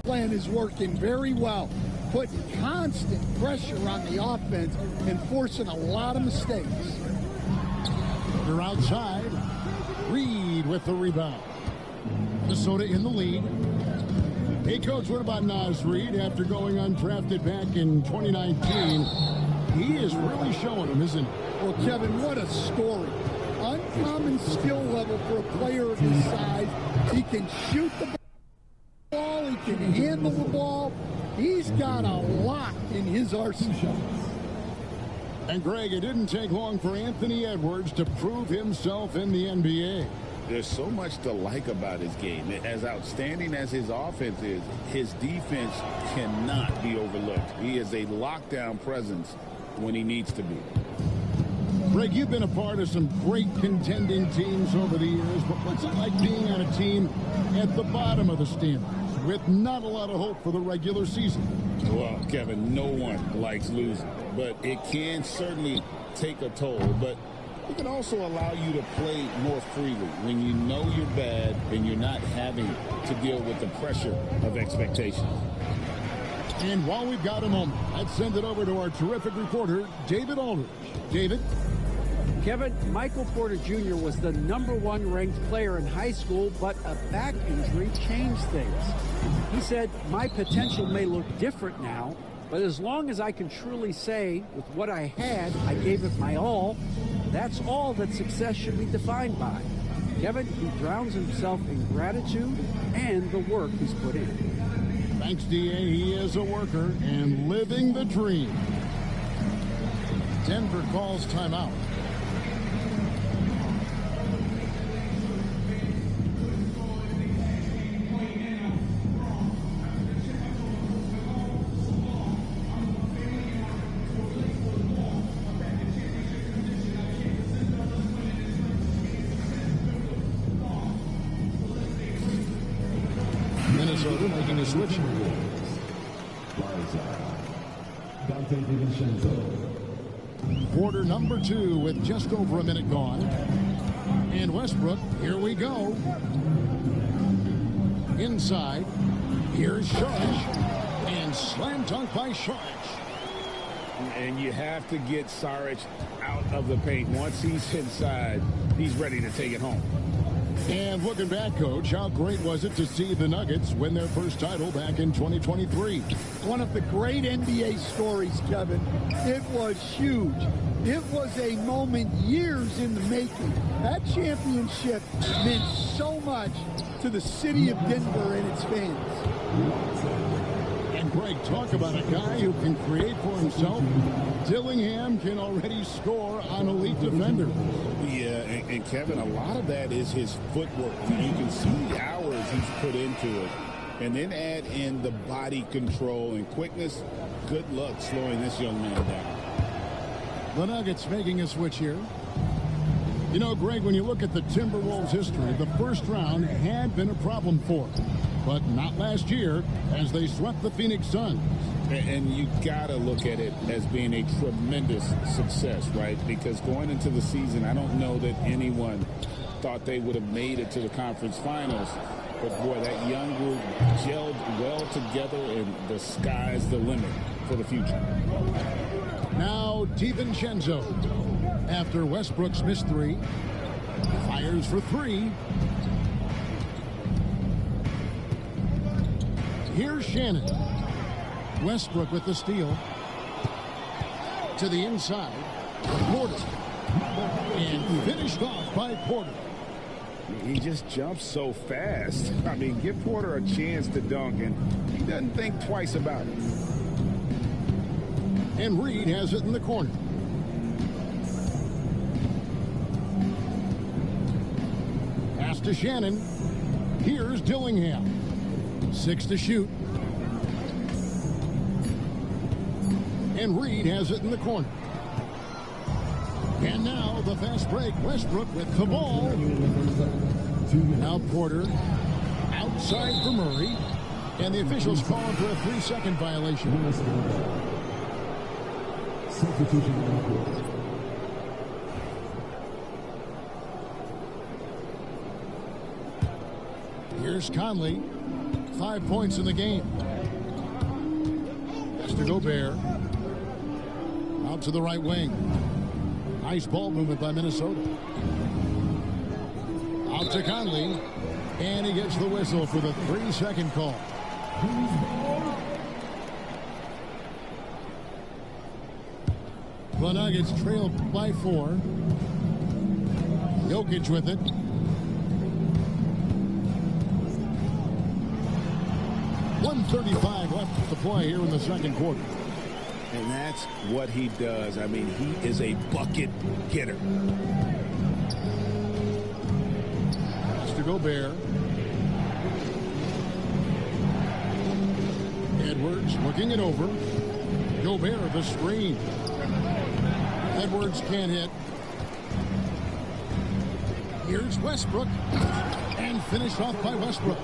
plan is working very well, putting constant pressure on the offense and forcing a lot of mistakes. They're outside. Reed with the rebound. Minnesota in the lead. Hey, Coach, what about Naz Reid after going undrafted back in 2019? He is really showing them, isn't he? Well, Kevin, what a story. Uncommon skill level for a player of his size. He can shoot the ball. He can handle the ball. He's got a lot in his arsenal. And, Greg, it didn't take long for Anthony Edwards to prove himself in the NBA. There's so much to like about his game. As outstanding as his offense is, his defense cannot be overlooked. He is a lockdown presence when he needs to be. Greg, you've been a part of some great contending teams over the years, but what's it like being on a team at the bottom of the standings with not a lot of hope for the regular season? Well, Kevin, no one likes losing, but it can certainly take a toll. But it can also allow you to play more freely when you know you're bad and you're not having to deal with the pressure of expectations. And while we've got a moment, let's send it over to our terrific reporter, David Aldridge. David? Kevin, Michael Porter Jr. was the #1 ranked player in high school, but a back injury changed things. He said, "My potential may look different now, but as long as I can truly say with what I had, I gave it my all, that's all that success should be defined by." Kevin, he drowns himself in gratitude and the work he's put in. Thanks, D.A. He is a worker and living the dream. Denver calls timeout. Minnesota making a switch. Quarter number 2 with just over a minute gone. And Westbrook, here we go. Inside, here's Saric. And slam dunk by Saric. And you have to get Saric out of the paint. Once he's inside, he's ready to take it home. And looking back, Coach, how great was it to see the Nuggets win their first title back in 2023? One of the great NBA stories, Kevin. It was huge. It was a moment years in the making. That championship meant so much to the city of Denver and its fans. And Greg, talk about a guy who can create for himself. Dillingham can already score on elite defenders. Yeah, and Kevin, a lot of that is his footwork. You can see the hours he's put into it. And then add in the body control and quickness. Good luck slowing this young man down. The Nuggets making a switch here. You know, Greg, when you look at the Timberwolves' history, the first round had been a problem for them. But not last year, as they swept the Phoenix Suns. And you got to look at it as being a tremendous success, right? Because going into the season, I don't know that anyone thought they would have made it to the conference finals. But, boy, that young group gelled well together, and the sky's the limit for the future. Now, DiVincenzo, after Westbrook's missed 3, fires for 3. Here's Shannon. Westbrook with the steal. To the inside. Porter. And finished off by Porter. He just jumps so fast. I mean, give Porter a chance to dunk, and he doesn't think twice about it. And Reed has it in the corner. Pass to Shannon. Here's Dillingham. 6 to shoot. And Reed has it in the corner. And now the fast break. Westbrook with the ball. Now Porter outside for Murray. And the officials calling for a 3-second violation. Here's Conley. 5 points in the game. Has to go Bear. Out to the right wing. Nice ball movement by Minnesota. Out to Conley. And he gets the whistle for the 3-second call. The Nuggets trail by 4. Jokic with it. .135 left to play here in the second quarter. And that's what he does. I mean, he is a bucket getter. Has to go Bear. Edwards looking it over. Gobert the screen. Edwards can't hit. Here's Westbrook. And finished off by Westbrook.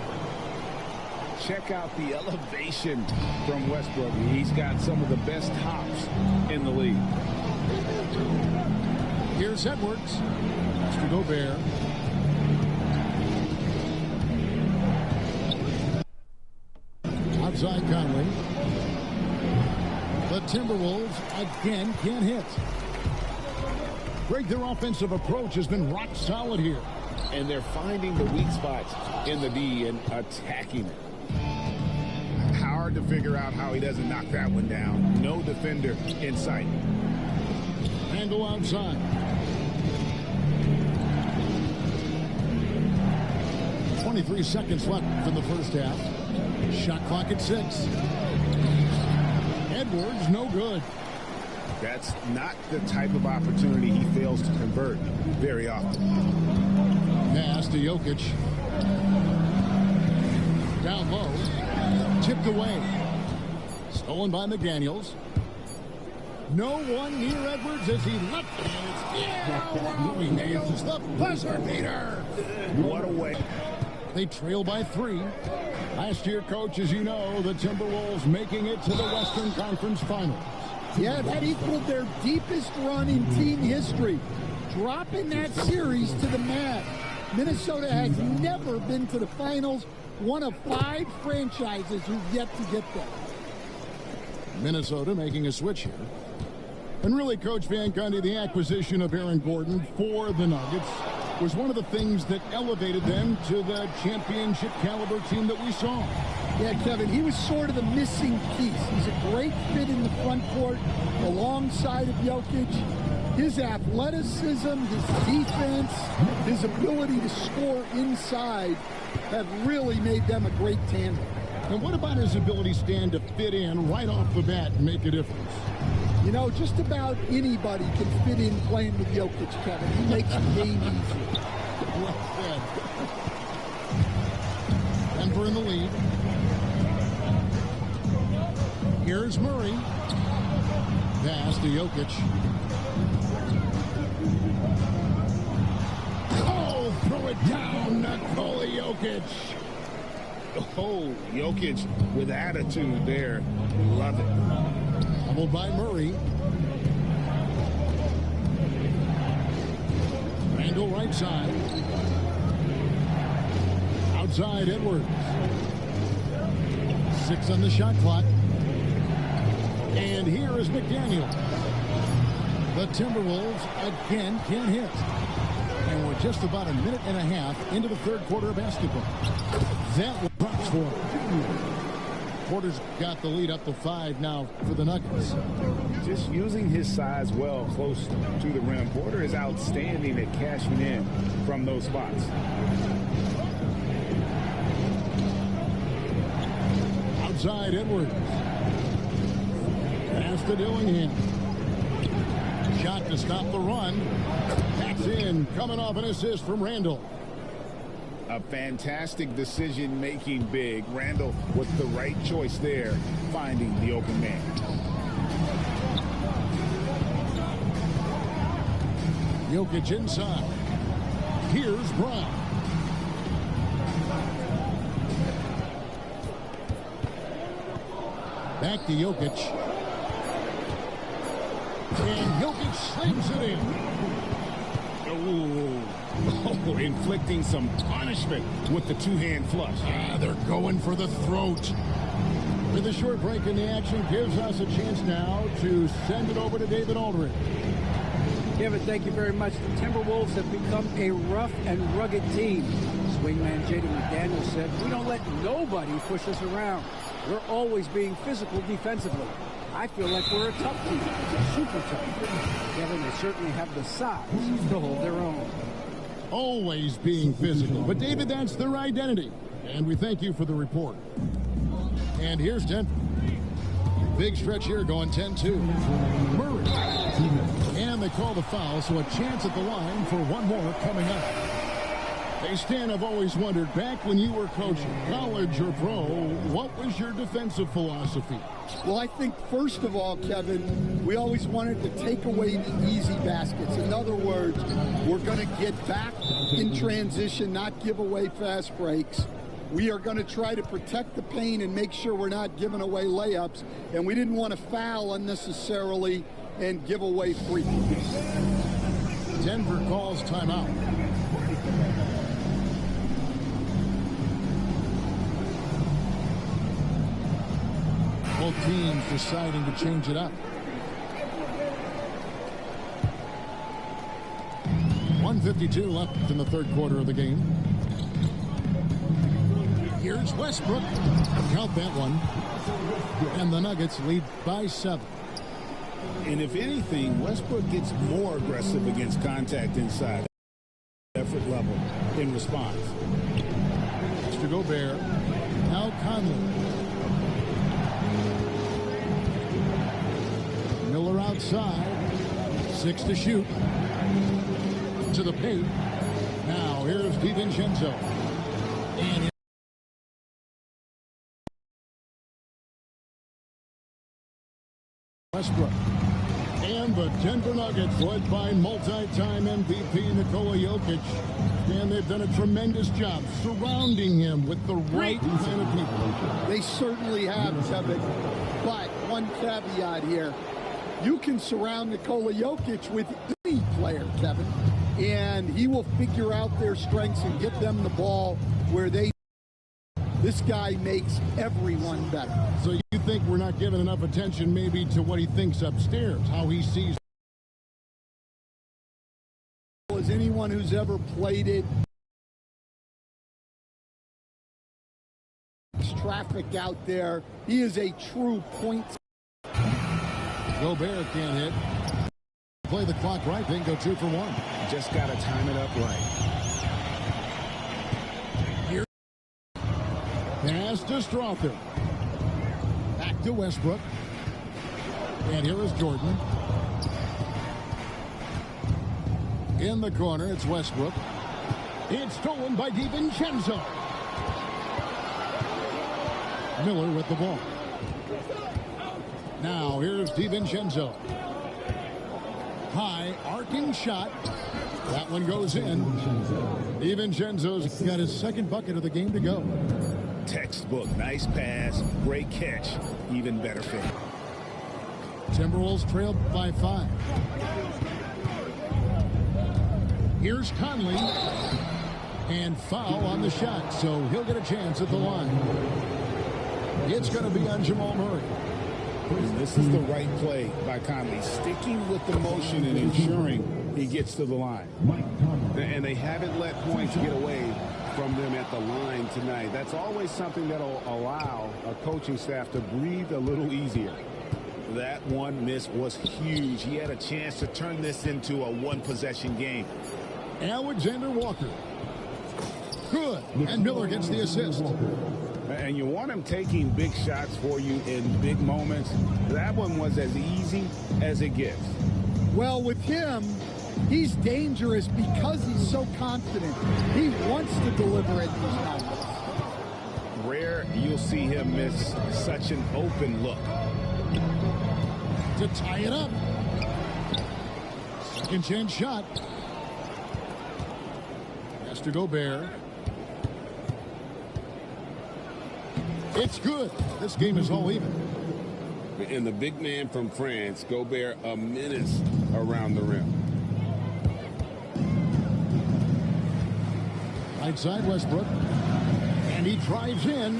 Check out the elevation from Westbrook. He's got some of the best hops in the league. Here's Edwards. Has to go Bear. Outside Conley. The Timberwolves again can't hit. Greg, their offensive approach has been rock solid here. And they're finding the weak spots in the D and attacking it. Hard to figure out how he doesn't knock that one down. No defender in sight. Handle outside. 23 seconds left in the first half. Shot clock at 6. Edwards, no good. That's not the type of opportunity he fails to convert very often. Pass to Jokic. Down low. Tipped away. Stolen by McDaniels. No one near Edwards as he left it. He nails the buzzer beater. What a way. They trail by 3. Last year, coach, as you know, the Timberwolves making it to the Western Conference Finals. Yeah, that equaled their deepest run in team history, dropping that series to the Mavs. Minnesota has never been to the finals, one of 5 franchises who've yet to get there. Minnesota making a switch here. And really, Coach Van Gundy, the acquisition of Aaron Gordon for the Nuggets was one of the things that elevated them to the championship caliber team that we saw. Yeah, Kevin, he was sort of the missing piece. He's a great fit in the front court alongside of Jokic. His athleticism, his defense, his ability to score inside have really made them a great tandem. And what about his ability, Stan, to fit in right off the bat and make a difference? You know, just about anybody can fit in playing with Jokic, Kevin. He makes the game easier. Well said. Denver in the lead. Here's Murray. Pass to Jokic. Oh, throw it down, Nikola Jokic. Oh, Jokic with attitude there. Love it. Doubled by Murray. Randall right side. Outside Edwards. 6 on the shot clock. And here is McDaniel. The Timberwolves again can't hit. And we're just about a minute and a half into the third quarter of basketball. That was drops for him. Porter's got the lead up to 5 now for the Nuggets. Just using his size well close to the rim. Porter is outstanding at cashing in from those spots. Outside Edwards. Pass to Dillingham. Shot to stop the run. That's in. Coming off an assist from Randall. A fantastic decision-making big. Randall with the right choice there, finding the open man. Jokic inside. Here's Brown. Back to Jokic. And Jokic slings it in. Ooh, Oh, inflicting some punishment with the two-hand flush. They're going for the throat. With a short break in the action gives us a chance now to send it over to David Aldridge. Kevin, thank you very much. The Timberwolves have become a rough and rugged team. Swingman Jaden McDaniel said, "We don't let nobody push us around. We're always being physical defensively. I feel like we're a tough team, super tough." Kevin, they certainly have the size to hold their own. Always being physical. But, David, that's their identity. And we thank you for the report. And here's Denver. Big stretch here going 10-2. Murray. And they call the foul, so a chance at the line for one more coming up. Hey, Stan, I've always wondered, back when you were coaching, college or pro, what was your defensive philosophy? Well, I think, first of all, Kevin, we always wanted to take away the easy baskets. In other words, we're going to get back in transition, not give away fast breaks. We are going to try to protect the paint and make sure we're not giving away layups. And we didn't want to foul unnecessarily and give away free throws. Denver calls timeout. Both teams deciding to change it up. 1:52 left in the third quarter of the game. Here's Westbrook. Count that one. And the Nuggets lead by 7. And if anything, Westbrook gets more aggressive against contact inside. Effort level in response. To Gobert. Now Conley. Miller outside. 6 to shoot. To the paint. Now here's DiVincenzo. And Westbrook. And the Denver Nuggets, led by multi-time MVP Nikola Jokic. And they've done a tremendous job surrounding him with the right kind of people. They certainly have, Kevin. But one caveat here. You can surround Nikola Jokic with any player, Kevin, and he will figure out their strengths and get them the ball where they. This guy makes everyone better. So you think we're not giving enough attention maybe to what he thinks upstairs, how he sees. As anyone who's ever played it, traffic out there, he is a true point. Gobert can't hit. Play the clock right, then go 2 for 1. Just got to time it up right. Here. Pass to Strother. Back to Westbrook. And here is Jordan. In the corner, it's Westbrook. It's stolen by DiVincenzo. Miller with the ball. Now here's DiVincenzo. High arcing shot. That one goes in. DiVincenzo's got his second bucket of the game to go. Textbook. Nice pass. Great catch. Even better fit. Timberwolves trailed by 5. Here's Conley. And foul on the shot, so he'll get a chance at the line. It's going to be on Jamal Murray. This is the right play by Conley, sticking with the motion and ensuring he gets to the line. And they haven't let points get away from them at the line tonight. That's always something that'll allow a coaching staff to breathe a little easier. That one miss was huge. He had a chance to turn this into a one-possession game. Alexander Walker. Good. And Miller gets the assist. And you want him taking big shots for you in big moments. That one was as easy as it gets. Well, with him, he's dangerous because he's so confident. He wants to deliver at these moments. Rare you'll see him miss such an open look. To tie it up. Second chance shot. Has to Gobert. It's good. This game is all even. And the big man from France, Gobert, a menace around the rim. Right side Westbrook. And he drives in.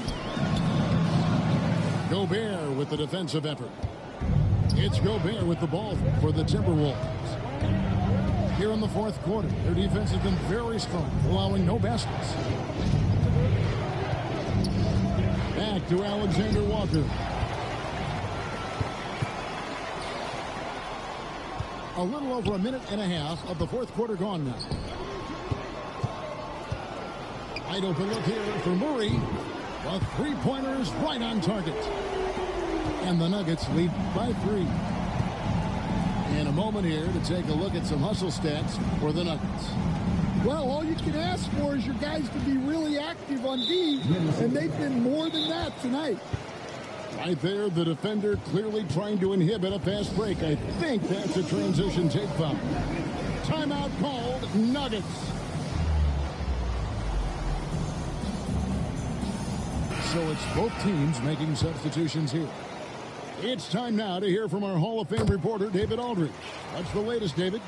Gobert with the defensive effort. It's Gobert with the ball for the Timberwolves. Here in the fourth quarter, their defense has been very strong, allowing no baskets. Back to Alexander Walker. A little over a minute and a half of the fourth quarter gone now. Wide open look here for Murray. The three-pointer is right on target. And the Nuggets lead by 3. In a moment here to take a look at some hustle stats for the Nuggets. Well, all you can ask for is your guys to be really active on D, and they've been more than that tonight. Right there, the defender clearly trying to inhibit a fast break. I think that's a transition take foul. Timeout called, Nuggets. So it's both teams making substitutions here. It's time now to hear from our Hall of Fame reporter, David Aldridge. What's the latest, David?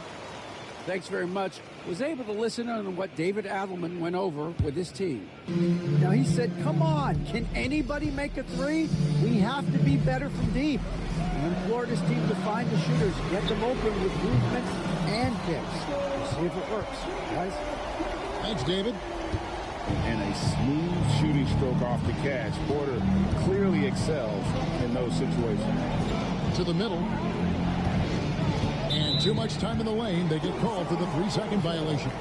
Thanks very much. Was able to listen on what David Adelman went over with his team. Now, he said, come on, can anybody make a three? We have to be better from deep. And implored his team to find the shooters, get them open with movement and kicks. We'll see if it works, guys. Thanks, David. And a smooth shooting stroke off the catch. Porter clearly excels in those situations. To the middle. And too much time in the lane. They get called for the 3-second violation.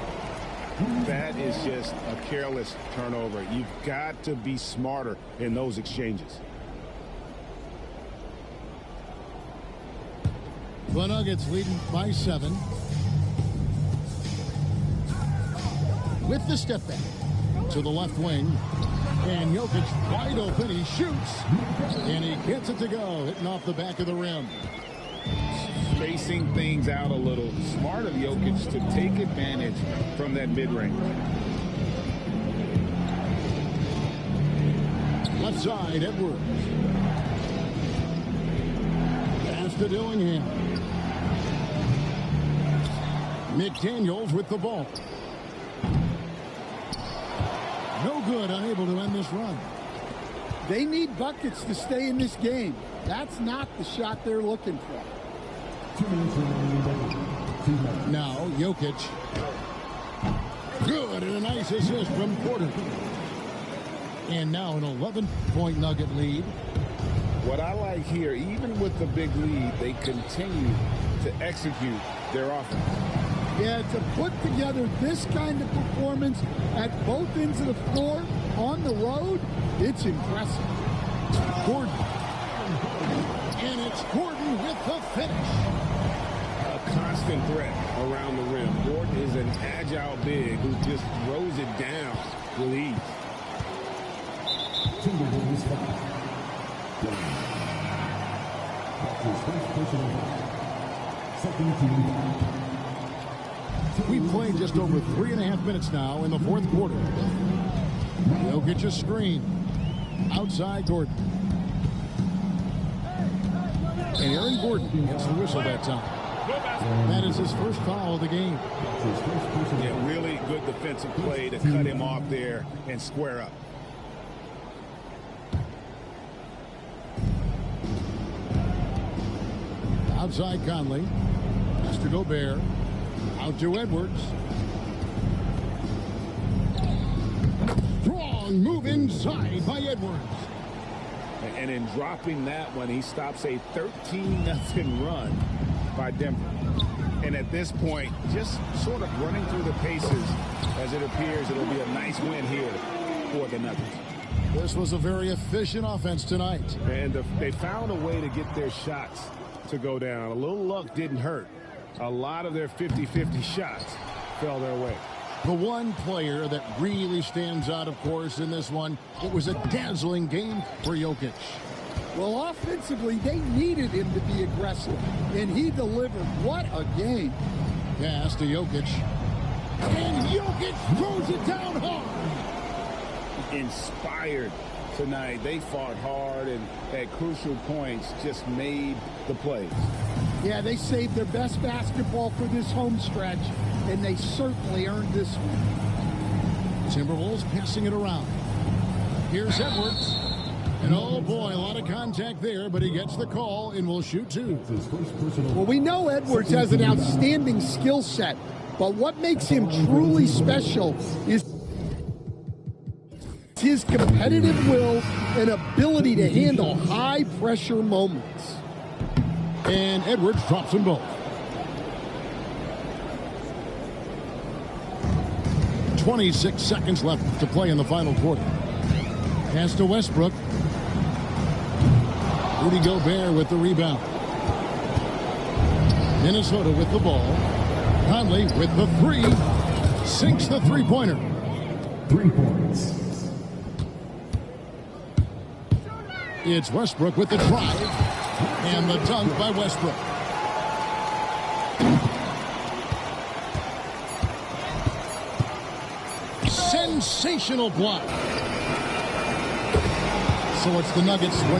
That is just a careless turnover. You've got to be smarter in those exchanges. The Nuggets leading by 7. With the step back to the left wing. And Jokic wide open. He shoots. And he gets it to go. Hitting off the back of the rim. Spacing things out a little. Smart of Jokic to take advantage from that mid-range. Left side, Edwards. Pass to Dillingham. McDaniels with the ball. No good, unable to end this run. They need buckets to stay in this game. That's not the shot they're looking for. Now, Jokic. Good, and a nice assist from Porter. And now an 11-point Nugget lead. What I like here, even with the big lead, they continue to execute their offense. Yeah, to put together this kind of performance at both ends of the floor on the road, it's impressive. Gordon. And it's Gordon with the finish. A constant threat around the rim. Gordon is an agile big who just throws it down with ease. We played just over 3.5 minutes now in the fourth quarter. Jokic a screen. Outside Gordon. And Aaron Gordon gets the whistle that time. That is his first foul of the game. Yeah, really good defensive play to cut him off there and square up. Outside Conley. Pass to Gobert. Out to Edwards. Strong move inside by Edwards. And in dropping that one, he stops a 13-0 run by Denver. And at this point, just sort of running through the paces as it appears it'll be a nice win here for the Nuggets. This was a very efficient offense tonight. And they found a way to get their shots to go down. A little luck didn't hurt. A lot of their 50-50 shots fell their way. The one player that really stands out, of course, in this one, it was a dazzling game for Jokic. Well, offensively, they needed him to be aggressive, and he delivered. What a game. Pass to Jokic. And Jokic throws it down hard. Inspired tonight. They fought hard and at crucial points just made the plays. Yeah, they saved their best basketball for this home stretch, and they certainly earned this one. Timberwolves passing it around. Here's Edwards. And oh boy, a lot of contact there, but he gets the call and will shoot two. Well, we know Edwards has an outstanding skill set, but what makes him truly special is his competitive will and ability to handle high-pressure moments. And Edwards drops them both. 26 seconds left to play in the final quarter. Pass to Westbrook. Rudy Gobert with the rebound. Minnesota with the ball. Conley with the three. Sinks the three-pointer. 3 points. It's Westbrook with the drive. And the dunk by Westbrook. Sensational block. So it's the Nuggets.